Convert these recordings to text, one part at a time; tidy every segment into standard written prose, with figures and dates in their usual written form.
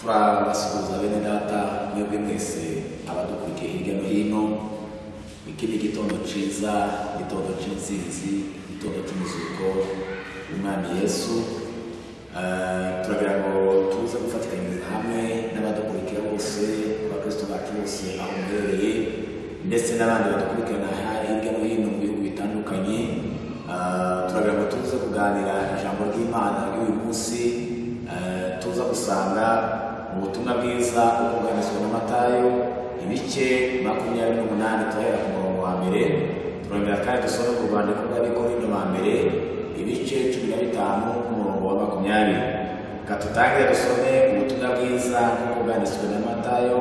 turabasuhuza bene data mwebwe mwese abadukurikiye hirya no hino. Iki ni igitondo ciza, igitondo c'intsinzi, igitondo c'umuzuko w'Umwami Yesu. Turagira ngo tuze gufatikanyiriza hamwe n'abadukurikiye bose, abakristo bacu bose aho muherereye, ndetse n'abandi badukurikirana hirya no hino mu bihugu bitandukanye. Turagira ngo tuze kuganira ijambo ry'Imana ry'uyu munsi. Tuza gusanga mu butumwa bwiza uko bwanditswe na Matayo ibice 28 tuhera ku murongo wa mbere. Turongera kandi dusome ku rwandiko rw'Abikorino ba mbere ibice 15 ku murongo wa 20. Katutangire dusome ubutumwa bwiza uko bwanditswe na Matayo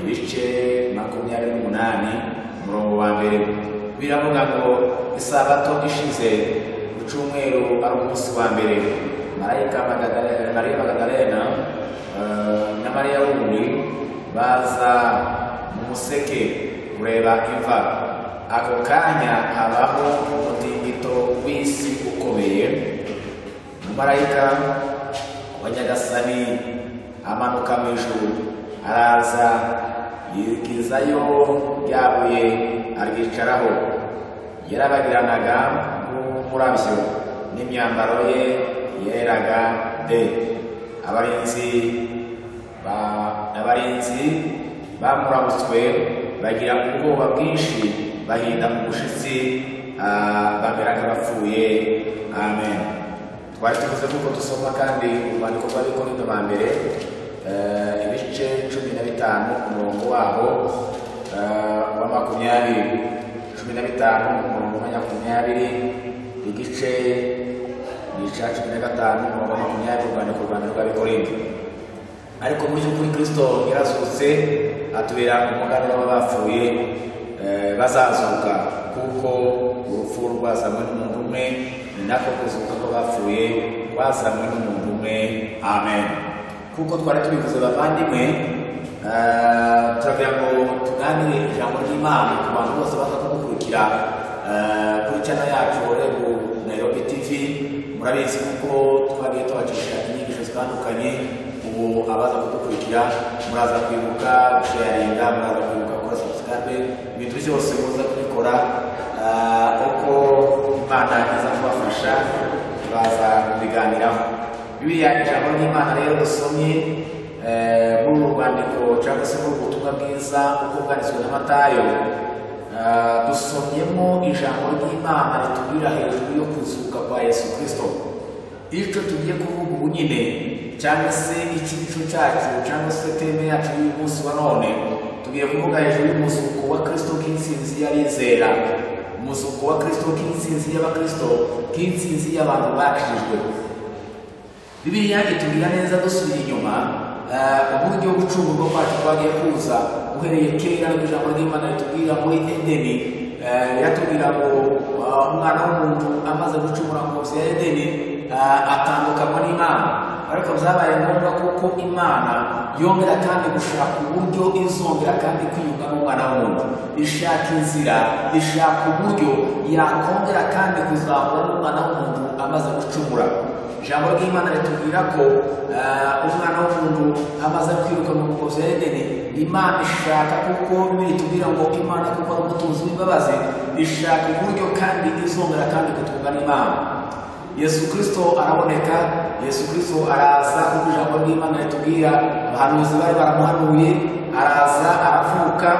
ibice 28 umurongo wa mbere. Biravuga ngo isabato ishize ku cyumweru ari umunsi wa mbere, Maria Magdalena na Maria wundi baza mu museke kureba imva. Ako kanya habaho umutingito w'isi ukomeye. Umumarayika wa Nyagasani amanuka mu ijuru, araza yirikizayo ryabuye aryicaraho. Yarabagiranaga nk'umurabyo, n'imyambaro ye yeraga de. Abarinzi bamurabutswe bagira ubwoba bwinshi, bahinda mu bushitsi, bamera nk'abapfuye. Amen. Twari tuvuze kuko dusoma kandi urwandiko rw'Abikorino ba mbere ibice 15 umurongo waho wa 20, 15 umurongo wa 20, igice cya 15 umurongo wa 20 urwandiko rw'Abikorino. Ariko mu by'ukuri Kristo yarazutse, atubera umuganura w'abapfuye bazazuka, kuko urupfu rwazanywe n'umuntu umwe, ni nako kuzuka kw'abapfuye kwazanywe n'umuntu umwe. Amen. Kuko twari tubivuze bavandimwe, turagira ngo tuganire ijambo ry'Imana ku bantu bose baza kudukurikira kuri channel yacu Rebu Nairobi TV. Murabizi kuko twagiye tubacisha inyigisho zitandukanye. Ubu abaza kudukurikira muraza kwibuka sharinga, muraza kwibuka kuri subscribe, ibintu byose muza kubikora uko Imana iza kubafasha baza kubiganiraho. Bibiliya ijambo ry'Imana rero dusomye muri urwandiko cyangwa se muri ubutumwa bwiza uko bwanditswe na Matayo, dusomyemo ijambo ry'Imana ritubwira hejuru yo kuzuka kwa Yesu Kristo. Icyo tugiye kuvuga ubu nyine, cyangwa se ikigico cyacu cyangwa se teme yacu y'uyu munsi wa none, tugiye kuvuga hejuru y'umuzuko wa Kristo k'intsinzi y'abizera, umuzuko wa Kristo k'intsinzi y'abakristo, k'intsinzi y'abantu bakijijwe. Bibiliya itubwira neza dusubira inyuma uburyo gucungurwa kwacu twagiye kuza uhereye kera. Ijambo ry'Imana ritubwira muri Edeni, yatubwira ngo umwana w'umuntu amaze gucumura mu nzu ya Edeni atandukanywa n'Imana. Ariko byabaye ngombwa kuko Imana yongera kandi gushaka uburyo izongera kandi kwiyunga n'umwana w'umuntu, ishaka inzira, ishaka uburyo yakongera kandi kuzahura n'umwana w'umuntu amaze gucumura. Ijambo ry'Imana ritubwira ko umwana w'umuntu amaze kwiruka mu mugozi wa Edeni, Imana ishaka kuko bitubwira ngo Imana kuko ari umutunzi w'imbabazi, ishaka uburyo kandi izongera kandi kutunga n'Imana. Yesu Kristo araboneka, Yesu Kristo araza kuko ijambo ry'Imana ritubwira abahanuzi bari baramuhanuye, araza aravuka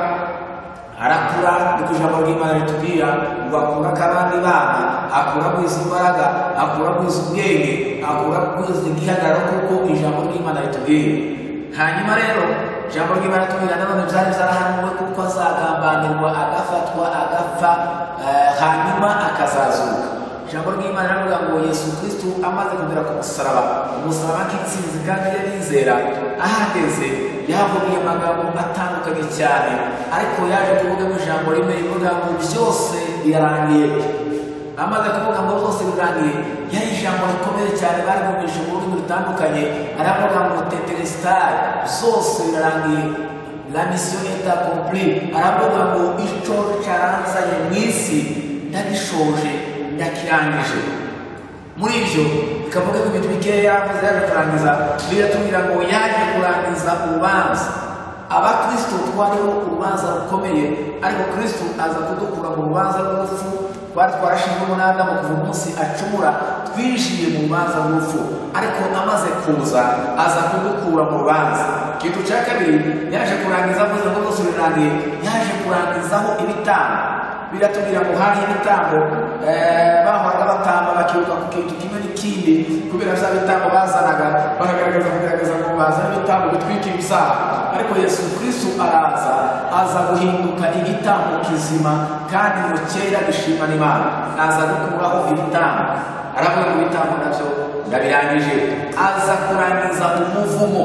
arakura, kuko ijambo ry'Imana ritubwira ngo akura kabandi bana, akura kwiza imbaraga, akura kwiza ubwenge, akura kwiza igihagararo, kuko ijambo ry'Imana ritubwira. Hanyuma rero ijambo ry'Imana ritubwira nanone byari byarahanuwe kuko azagambanirwa, agafatwa, agapfa, hanyuma akazazuka. Ijambo ry'Imana rivuga ngo Yesu Kristo amaze kugera ku musaraba, umusaraba k'intsinzi kandi y'abizera, ahageze yavugiye amagambo atandukanye cyane, ariko yaje kuvuga mu ijambo rimwe rivuga ngo byose birarangiye. Amaze kuvuga ngo byose birangiye, yari ijambo rikomeye cyane bari bumvise mu buryo butandukanye. Aravuga ngo tetelestai, zose birarangiye, la mission est accomplie. Aravuga ngo icyo cyaranzanye mu isi ndagishoje, ndakirangije. Muri ibyo bikavuga ibintu bikeya yavuze yaje kurangiza, biratubwira ngo yaje kurangiza urubanza. Abakristo twariho urubanza rukomeye, ariko Kristo aza kudukura mu rubanza rw'urupfu twari twarashinzwe n'Adamu kuva umunsi acumura, twinjiye mu rubanza rw'urupfu, ariko amaze kuza aza kudukura mu rubanza. Ikintu cya kabiri yaje kurangiza, avuze ngo rwose birangiye, yaje kurangizaho ibitambo. Biratubwira ngo hari ibitambo bahoraga batamba bakiruka ku kintu kimwe n'ikindi, kubera bya bitambo bazanaga kugaragaza ngo bazana ibitambo bitwikira ibyaha. Ariko Yesu Kristo araza, aza guhinduka igitambo kizima kandi mu kera gishima n'Imana, aza gukuraho ibitambo. Aravuga ngo ibitambo nabyo ndabirangije, aza kurangiza umuvumo.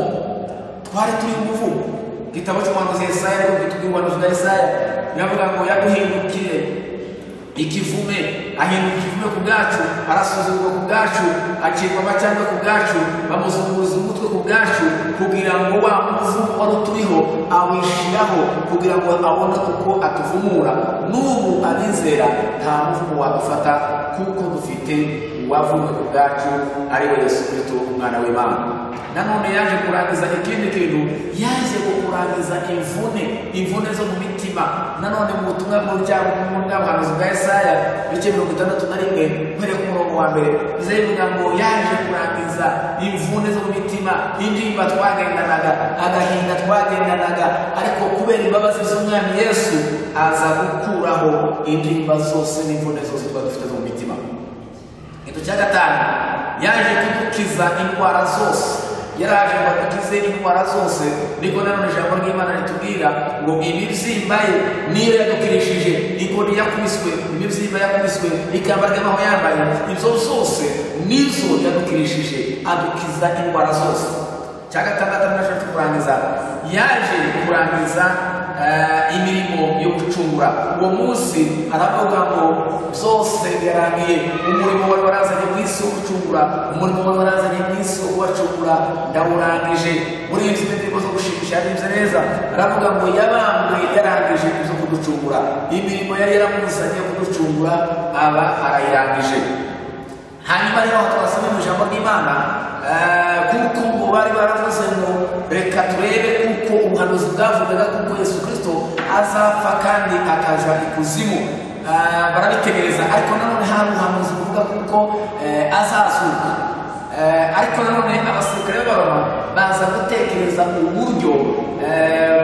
Twari turi umuvumo. Igitabo cy'umuhanuzi Yesaya ariko kitubwirwa na Yesaya, yavuga ngo yaduhindukiye ikivume, ahinduka ikivume ku bwacu, arasuzugurwa ku bwacu, acibwa amacandwe ku bwacu, bamuzunguza umutwe ku bwacu, kugira ngo wa muvumo wari uturiho awishiraho, kugira ngo abone uko atuvumura. N'ubu abizera nta muvumo wadufata, kuko dufite uwavumwe ku bwacu, ari we Yesu Kristo umwana w'Imana. Nanone yaje kurangiza ikindi kintu, yaje kurangiza imvune zo mu mitima. Nanone mu butumwa bw'ubuhanuzi bwa Yesaya ibice 61 mbere ku murongo wa mbere, bivuga ngo yaje kurangiza imvune zo mu mitima, intimba twagendanaga, agahinda twagendanaga, ariko kubera imbabazi z'umwami Yesu aza gukuraho intimba zose n'imvune zose twari dufite zo mu mitima. Ikintu cya gatanu, yaje kudukiza indwara zose. Yaraje ngo adukize indwara zose. Niko nanone ijambo ry'Imana ritubwira ngo imibyimba ye niyo yadukirishije, inkoni yakubiswe, imibyimba yakubiswe, ikamba ry'amahwa yambaye, ibyo zose nizo yadukirishije, adukiza indwara zose. Cya gatandatu naje kurangiza, yaje kurangiza imirimo yo gucungura. Uwo munsi aravuga ngo byose byarangiye, umurimo wari warazanye mu isi wo gucungura, umurimo wari warazanye mu isi wo kubacungura ndawurangije. Muri izi ndirimbo zo gushimisha yarimze neza, aravuga ngo yabambwe yarangije ibyo kuducungura, imirimo yari yaramuzanye kuducungura aba arayirangije. Hanyuma rero twasoma mu ijambo ry'Imana, kuko ngo bari baravuze ngo reka turebe kuko ubuhanuzi bwavugaga kuko Yesu Kristo azapfa kandi akaja ikuzimu. Barabitegereza, ariko nanone hari ubuhanuzi buvuga kuko azazuka. Ariko nanone abasirikare b'Abaroma baza gutekereza uburyo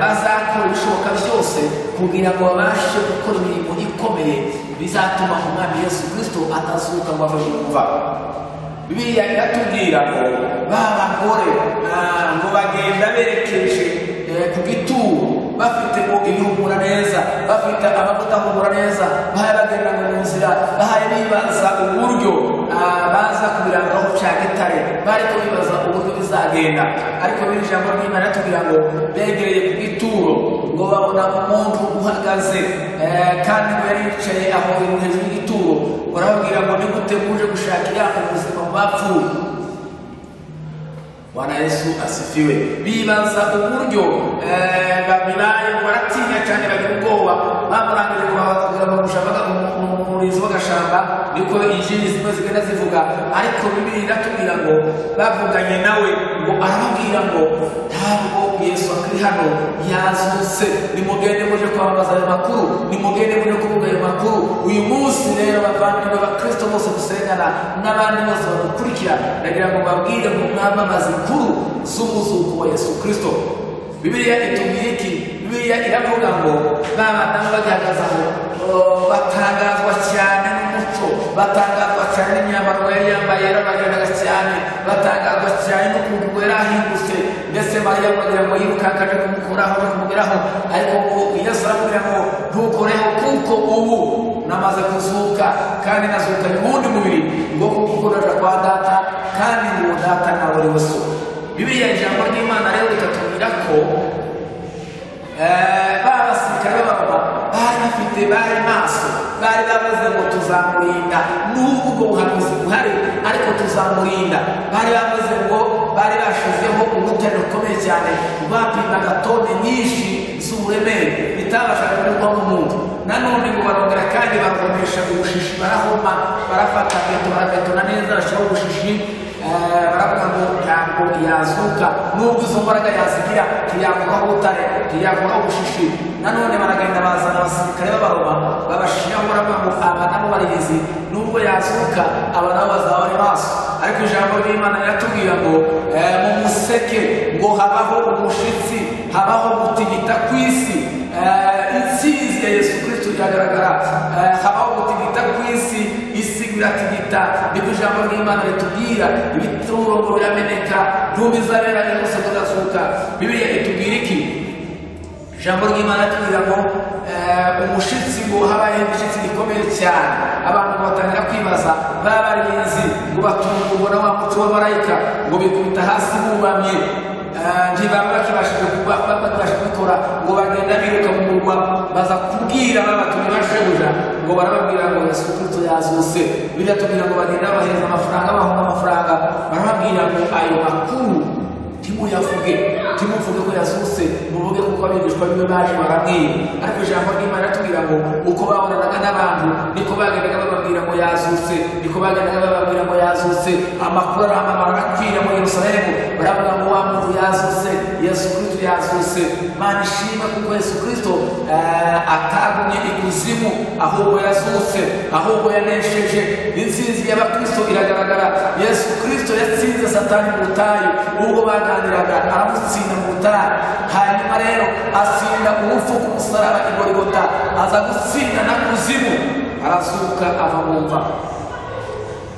bazakora ibishoboka byose kugira ngo babashe gukora imirimo ikomeye bizatuma umwami Yesu Kristo atazuka ngo ave mu mva. Bibiliya iratubwira ngo babagore ngo bagenda berekeje ku gituro, bafite ngo ibihumura neza, bafite amavuta ahumura neza, bahaye bagenda mu nzira, bahaye bibaza uburyo baza kubirangaho cya gitare, bari kubibaza uburyo bizagenda. Ariko biri ijambo ry'Imana ratubwira ngo begereye ku gituro, ngo babona umuntu uhagaze kandi ngo yari yicaye aho hejuru y'igituro, barababwira ngo ni gute muje gushakira ubuzima mu bapfuye. Bwana Yesu asifiwe. Bibaza uburyo babibaye, baratinya cyane, bagira ubwoba, bamurangije ngo bababwira bamushaka umurizo w'agashamba, niko injili zimwe zigenda zivuga. Ariko Bibiliya iratubwira ngo bavuganye nawe, ngo arababwira ngo ntabwo Yesu akiri hano, yazutse, nimugende muje kwamamaza ayo makuru, nimugende muje kuvuga ayo makuru. Uyu munsi rero bavandimwe bakristo bose dusengana n'abandi bose badukurikira, ndagira ngo babwire ngo mwamamaze inkuru z'umuzuko wa Yesu Kristo. Bibiliya itubwira iki? Bibiliya iravuga ngo babana bagihagaze aho batangazwa cyane n'umuco, batangazwa cyane n'imyambaro yari yambaye yarabagendaga cyane, batangazwa cyane n'ukuntu yari ahindutse, ndetse Mariya kugira ngo yirukanka aje kumukuraho no kumugeraho. Ariko Yesu aramubwira ngo ntukoreho, kuko ubu namaze kuzuka kandi nazukanye uwundi mubiri, ngo kuko ndaja kwa Data kandi ngo Data nawe ari we So. Bibiliya ijambo ry'Imana rero rikatubwira ko basirikare b'Abaroma bari maso, bari bavuze ngo tuzamurinda n'ubwo ubwo buhanuzi buhari, ariko tuzamurinda. Bari bavuze ngo bari bashizeho urutare rukomeye cyane, rwapimaga tone nyinshi z'uburemere bitabashaga gukorwa n'umuntu. Nanone ngo barongera kandi bakoresha ubushishi, barahoma, barafata beto, barabetona neza, bashyiraho ubushishi, baravuga ngo ntabwo yazuka nubwo izo mbaraga yazigira ntiyakuraho ubutare ntiyakuraho ubushishi. nanone baragenda bazana abasirikare b'abaroma babashiraho baravuga ngo aba nabo barizi nubwo yazuka aba nabo bazaba bari maso. ariko ijambo ry'Imana riratubwira ngo mu museke ngo habaho umushitsi, habaho gutigita kw'isi. intsinzi ya Yesu Kristo iragaragara, habaho gutigita kw'isi, isi iratigita. nibwo ijambo ry'Imana ritubwira ibituro ngo birameneka, ntumbi izabera yose kuzazuka. Bibiliya itubwira iki? ijambo ry'Imana ritubwira ngo umushitsi ngo habaye igishitsi gikomeye cyane. abantu batangira kwibaza, babarinzi ngo batungurwa na wa muco w'amarayika ngo bikubita hasi bubamye, ntibaba bakibashije kubikora, ngo bagenda biruka mu murwa baza kubwira babatumye bashebuja ngo barababwira ngo Yesu Kristo yazuse. biratubwira ngo bagenda babahereza amafaranga, bahunga amafaranga, barababwira ngo ayo makuru timuyavuge, timuvuge ko yazuse, muvuge kuko abigishwa biwe baje barabwira. ariko ijambo ry'Imana ritubwira ngo uko babonanaga n'abantu niko bagendaga bababwira ngo yazuse, niko bagendaga bababwira ngo yazuse. amakuru arahamamara arakwira mu Yerusalemu, baravuga ngo wa muntu yazuse, Yesu Kristo yazuse. Mana ishimwe kuko Yesu Kristo atagumye ikuzimu, ahubwo yazuse, ahubwo yanesheje. intsinzi y'abakristo iragaragara. Yesu Kristo yatsinze Satani mu butayu, ubwo baganiraga aramutsinda mu butayu. hanyuma rero atsinda urupfu ku musaraba i Golgota, aza gutsinda na kuzimu, arazuka ava mu mva.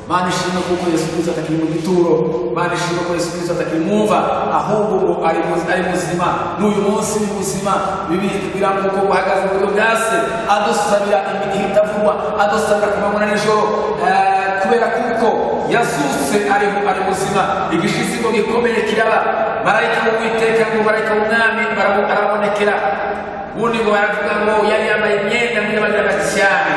Mana ishimwe kuko Yesu Kristo atakiri mu gituro, Mana ishimwe ko Yesu Kristo atakiri mu mva, ahubwo ngo ari muzima. n'uyu munsi ni muzima. Bibiliya itubwira ko buhagaze mu buryo bwa Se, adusabira igihe itavugwa, adusabira ku manywa na nijoro, kubera kuko yazutse ari muzima. igishitsi ngo gikomeye kiraba, marayika w'Uwiteka ngo marayika w'Umwami arabonekera. ubundi ngo baravuga ngo yari yambaye imyenda y'abagabo cyane,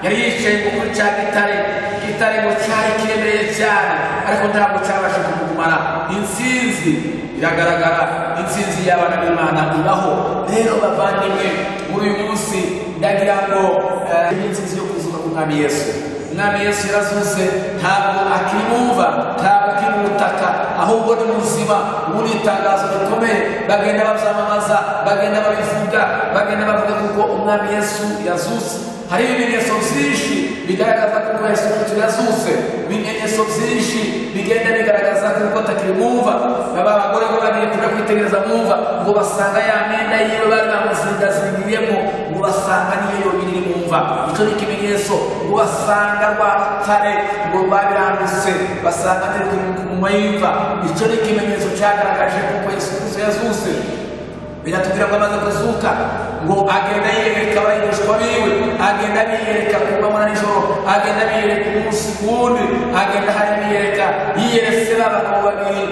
yari yicaye ngo kuri cya gitare ngo cyari kiremereye cyane, ariko ntabwo cyabasha kumugumana. intsinzi iragaragara, intsinzi y'abana b'Imana ibaho. rero bavandimwe, muri uyu munsi ndagira ngo intsinzi yo kuzuka ku Mwami Yesu. Umwami Yesu yarazuse, ntabwo akimumva, ntabwo akimutaka, ahubwo ni muzima. ubu ni itangazo rikomeye, bagenda babyamamaza, bagenda babivuga, bagenda bavuga kuko Umwami Yesu yazuse. hari ibimenyetso byinshi bigaragaza ko Yesu Kristo yazuse, ibimenyetso byinshi bigenda bigaragaza ko atakiri mumva. abagore ngo bagiye kuja kwitegereza mumva, ngo basanga ya myenda yiwe bari bamuzingazingiriyemo, ngo basanga niyo yonyine iri mumva. icyo ni ikimenyetso. ngo basanga rwatare ngo babiranduse, basanga niri mu mayimva. icyo ni ikimenyetso cyagaragaje kuko Yesu Kristo yazuse. biratubwira ko amaze kuzuka ngo agenda yiyereka abigishwa biwe, agenda biyereka ku manywa na nijoro, agenda biyereka umunsi wundi, agenda yiyeretse abagabo babiri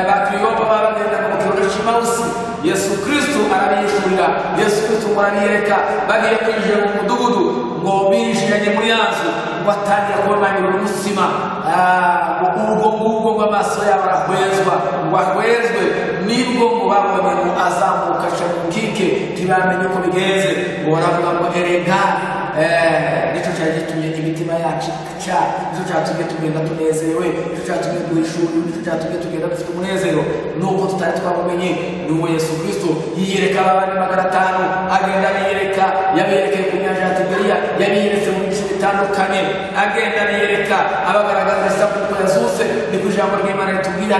ba Kiyopa bagenda mu kirori cy'Emawusi. Yesu Kristo arabiyishurira, Yesu Kristo arabiyereka. bagiye kwinjira mu mudugudu, ngo binjiranye muri ya nzu, ngo atangira kubamanira umutsima. ubwo ngubwo ngo amaso yabo arahwezwa, ngo ahwezwe. nibwo ngo babonye ngo azamuka aca mu nkike, ntibamenye uko bigenze. ngo baravuga ngo erega nicyo cyari gitumye imitima yacu ica, nicyo cyatumye tugenda tunezerewe, nicyo cyatumye duhishura, nicyo cyatumye tugenda dufite umunezero. nubwo tutari twamumenye, ni uwo Yesu Kristo yiyereka abandi 500, agenda abiyereka. yabiyerekeye ku nyanja ya Tiberiya, yabiyeretse mu bice bitandukanye, agenda abiyereka, abagaragaza kuko yazuse. ni ku ijambo ry'Imana ritubwira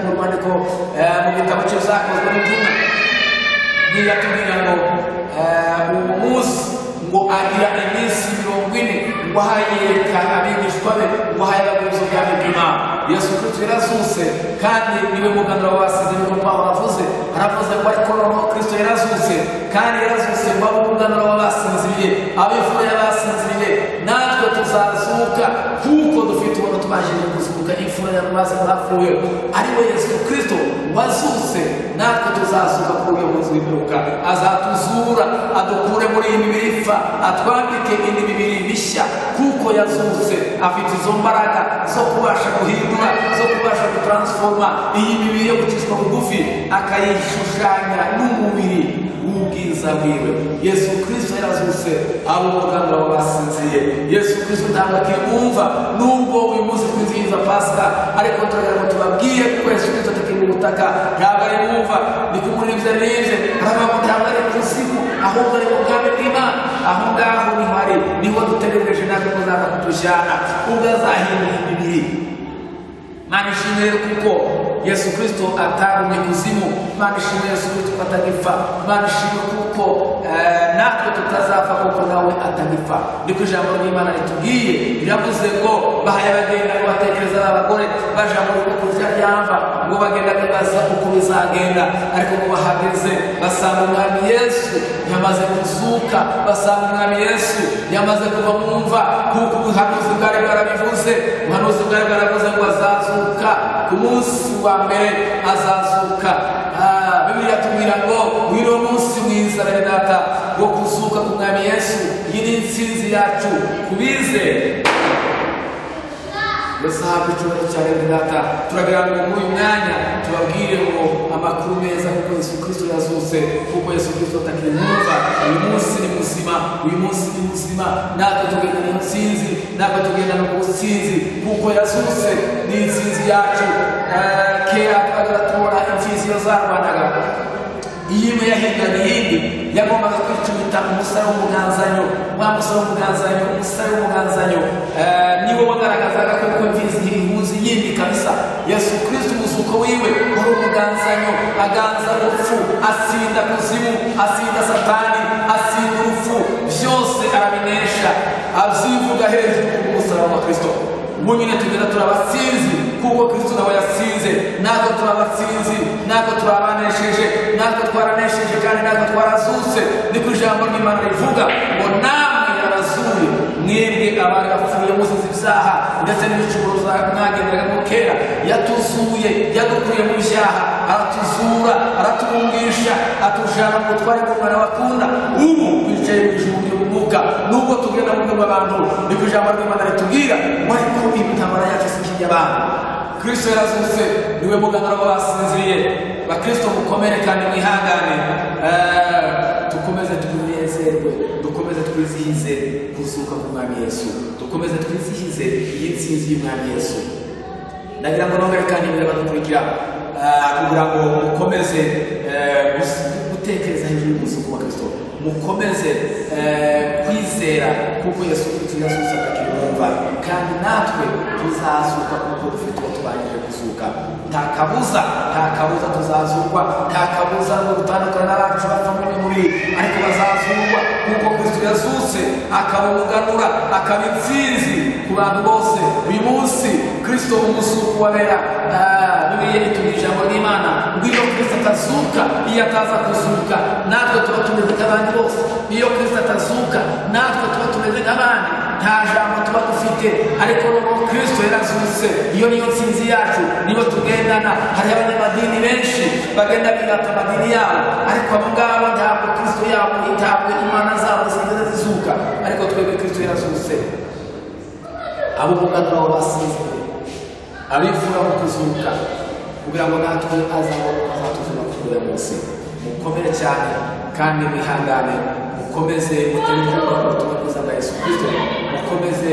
mu rwandiko mu gitabo cy'Ibyakozwe n'Intumwa, biratubwira ngo uwo munsi ngo agira iminsi 40, ngo ahayereka abigishwa be, ngo ahayababwiriza ubwami bw'Imana. Yesu Kristo yarazuse, kandi niwe muganura w'abasize. niko Pawulo aravuze ngo ariko noneho Kristo yarazuse, kandi yarazuse ngo abe umuganura w'abasinziriye, ab'imfura y'abasinziriye. natwe tuzazuka kuko dufite ubona tubashije kuzuka, imfura y'abazi bapfuye ari we Yesu Kristo wazuse. natwe tuzazuka kuri uyu munsi w'imperuka, azatuzura, adukure muri iyi mibiri ipfa, atwambike indi mibiri mishya, kuko yazuse. afite izo mbaraga zo kubasha guhindura, zo kubasha gutransforma iyi mibiri yo gucishwa bugufi, akayishushanya n'umubiri ubwiza bwiwe. Yesu Kristo yarazutse abo umuganura wabasinziye. Yesu Kristo ntabwo akimwumva nubwo uyu munsi twizihiza Pasika, ariko turagira ngo tubabwire kuko Yesu Kristo atakiri mu butaka, ntabwo ari mwumva ni kumuribya nibye, aravuga ngo ntabwo ari kuzimu ahubwo ari mu bwami bw'Imana. Aho ngaho niho ari, niho dutegereje natwe kuzaza kutujyana ubwo azahindura imibiri. Mana ishimwe kuko Yesu Kristo atarumye kuzimu. Mana ishimwe Yesu Kristo atagipfa. Mana ishimwe kuko natwe tutazapfa kuko nawe atagipfa. Niko ijambo ry'Imana ritubwiye, riravuze ngo bahaye abagenda ngo batekereza abagore baja mu rugo kurya ryamva, ngo bagenda bibaza uko bizagenda, ariko ngo bahageze basanga umwami Yesu yamaze kuzuka, basanga umwami Yesu yamaze kuva mu mva, kuko ubuhanuzi bwari bwarabivuze. Ubuhanuzi bwari bwaravuze ngo azazuka ku munsi wa mbere, azazuka. Bibiliya tubwira ngo wino munsi mwiza bene data wo kuzuka ku mwami Yesu. Iyi ni intsinzi yacu kubizera. Yesu ahabwe icyubahiro cyane bene data. Turagira ngo muri uyu mwanya tubabwire ngo amakuru meza kuko Yesu Kristo yazutse, kuko Yesu Kristo atakiri mwumva. Uyu munsi ni muzima, uyu munsi ni muzima, natwe tugenda mu ntsinzi, natwe tugenda mu butsinzi kuko yazutse. Ni intsinzi yacu. Kera twagira tubona intsinzi yo zarwanaga, iyi imwe yahindaga iyindi, yagombaga kwicumita umusare w'umuganzanyo. Wa musare w'umuganzanyo, umusare w'umuganzanyo niwo wagaragazaga kuko imfizi ntibihuza iyindi kabisa. Yesu Kristo umuzuko wiwe wari umuganzanyo, aganza urupfu, asinda kuzimu, asinda satani, asinda urupfu, byose arabinesha, azivuga hejuru k'umusaraba wa Kristo. Ubu nyine tugenda turabatsinzi kuko Kristo nawe yasinze, natwe turabatsinzi, natwe turabanesheje, natwe twaranesheje kandi natwe twarazutse. Niko ijambo ry'Imana rivuga ngo namwe yarazuye mwebwe abari bapfuye muzize ibyaha ndetse n'ibicumuro mwagenderagamo kera. Yatuzuye, yadukuye mu byaha, aratuzura, aratubungisha, atujana mu butware bw'Umwana wakunda. Ubu twicaye mu ijuru ry'umwuka, nubwo tugenda mu rwego rw'abantu. Niko ijambo ry'Imana ritubwira ngo ariko intambara yacu si iy'abantu. Kristo yarazutse, niwe muganura w'abasinziriye. Bakristo mukomere kandi mwihangane, dukomeze twinezerwe, dukomeze twizihize kuzuka k'umwami Yesu, dukomeze twizihize iyi ntsinzi y'umwami Yesu. Ndagira ngo nongere kandi mbere badukurikira kugira ngo mukomeze gutekereza hejuru y'umuzuko wa Kristo, mukomeze kwizera kuko Yesu Kristo yazutse atakiri mwumva, kandi natwe tuzazuka kuko dufite uwo tubangije kuzuka. Nta kabuza tuzazurwa, nta kabuza ngo dutandukane n'abacu bapfa muri mubiri, ariko bazazurwa kuko Kristo yazutse akaba umuganura, akaba intsinzi ku bantu bose. Uyu munsi Kristo umuzuko wabera. Bibiliya itubwira ijambo ry'Imana ngo iyo Kristo atazuka, iyo ataza kuzuka, natwe tuba tumeze nk'abandi bose. Iyo Kristo atazuka, natwe tuba tumeze nk'abandi, nta jambo tuba dufite. Ariko n'ubu Kristo yarazutse, iyo niyo ntsinzi yacu, niyo tugendana. Hari abanyamadini benshi bagenda bigata amadini yabo, ariko abo ngabo ntabwo Kristo yabo, ntabwo Imana zabo zigeze zizuka. Ariko twebwe Kristo yarazutse, abo umuganura w'abasinziriye, abifuza mu kuzuka, kugira ngo natwe azatuzuma kuri uyu munsi. Mukomere cyane kandi mwihangane, mukomeze mutegure ubutumwa bwiza bwa Yesu Kristo, mukomeze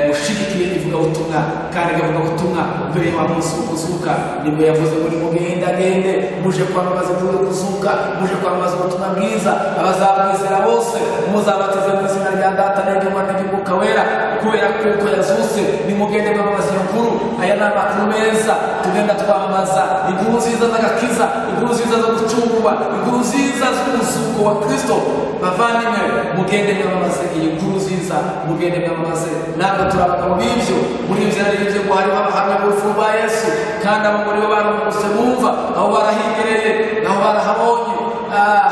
mushigikire ivugabutumwa, kandi ivugabutumwa mbere y'uwa munsi wo kuzuka nibwo yavuze ngo nimugendagende muje kwamamaza inkuru yo kuzuka, muje kwamamaza ubutumwa bwiza. Abazabwizera bose muzabatize mu izina rya Data n'Umwana n'Umwuka Wera, kubera kuko yazutse. Nimugende mwamamaza iyo nkuru. Aya ni amakuru meza tugenda twamamaza, inkuru nziza z'agakiza, inkuru nziza zo gucungurwa, inkuru nziza z'umuzuko wa Kristo. Bavandimwe, mugende mwamamaze iyi nkuru nziza, mugende mwamamaze. Ntabwo turabaga mu b'ibyo, muri ibyo hari ibyo ngo hariho abahamya b'urupfu rwa Yesu, kandi abo muri bo baramutse bumva, aho barahigereye, aho barahabonye.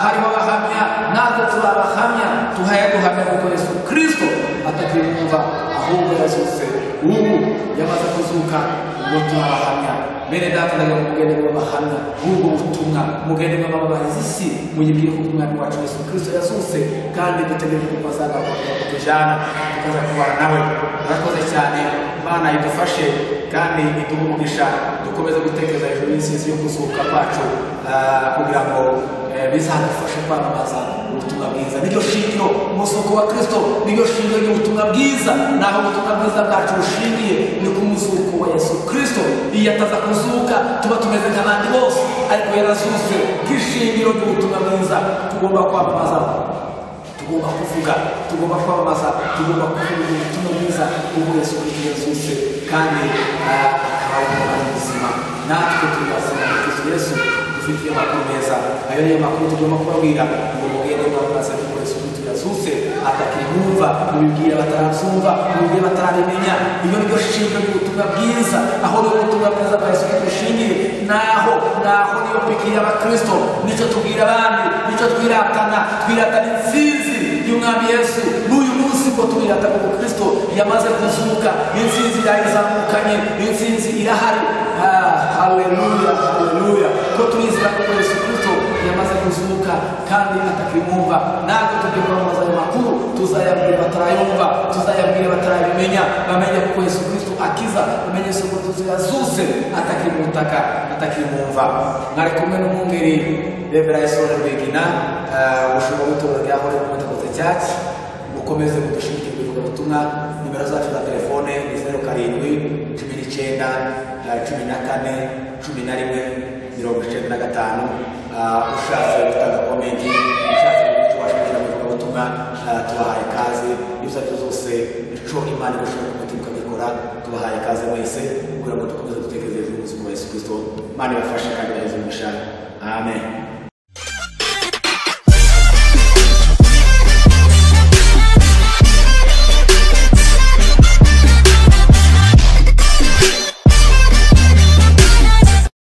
Hariho abahamya, natwe turabahamya, duhamya kuko Yesu Kristo atakiri mwumva, ahubwo yazutse. Ubu yamaze kuzuka, ubwo turabahamya. Bene data, ndagira ngo mugende mw'abahamya b'ubwo butumwa, mugende mw'amabariza isi, muyibwire ko umwami wacu Yesu Kristo yazutse, kandi dutegereje ko azagaruka kutujana tukaza kubana nawe. Murakoze cyane, Imana idufashe kandi iduhe umugisha, dukomeze gutekereza hejuru y'intsinzi yo kuzuka kwacu, kugira ngo bizadufasha kwamamaza ubutumwa bwiza. Niryo shingiro umuzuko wa Kristo, niryo shingiro ry'ubutumwa bwiza. Naho ubutumwa bwiza bwacu bushingiye ni ku muzuko wa Yesu Kristo. Iyo ataza kuzuka tuba tumeze nk'abandi bose, ariko yarazutse nk'ishingiro ry'ubutumwa bwiza. Tugomba kwamamaza, tugomba kuvuga, tugomba kwamamaza, tugomba kuvuga ubutumwa bwiza ubwo Yesu Kristo yazutse kandi akaba ari muzima. Natwe tubasaba Kristo Yesu dufitiye amakuru meza. Ayo niyo makuru tugomba kubabwira ngo mugende mwamamaze ko Yesu Kristo yazutse, atakimwumva mubibwira batarabyumva, mubibwire batarabimenya. Iyo niryo shingiro ry'ubutumwa bwiza, aho niyo ubutumwa bwiza bwa Yesu Kristo bushingiye. Naho niyo piki y'abakristo, nicyo tubwira abandi, nicyo twiratana intsinzi y'umwami Yesu. N'uyu munsi ngo tubirata ko Kristo yamaze kuzuka, intsinzi yayizamukanye, intsinzi irahari. Haleluya, haleluya. Ko turizera ko Yesu Kristo yamaze kuzuka kandi atakimwumva. Natwe tugiye kwamamaza ayo makuru, tuzayabwira batarayumva, tuzayabwira batarabimenya, bamenye ko Yesu Kristo akiza, bamenye Yesu Kristo yazutse, atakimutaka, atakimwumva. Mwari kumwe n'umwungeri Reverend Esora Rwigina, ubushumba bw'itorero rya Holy Pentecost Church. Mukomeze kudushimira ibivuga ubutumwa. Nimero zacu za telefone ni 07 19 14 11 95. Ushatse gutanga komenti, ushatse kutuwashimira ibivuga ubutumwa, tubahaye ikaze. Ibyo zose ico Imana igashobora kumutuka gikora, tubahaye ikaze mwese kugira ngo dukomeze gutekereza Yesu Kristo. Imana ibafashe kandi ibaheze umugisha. Amen.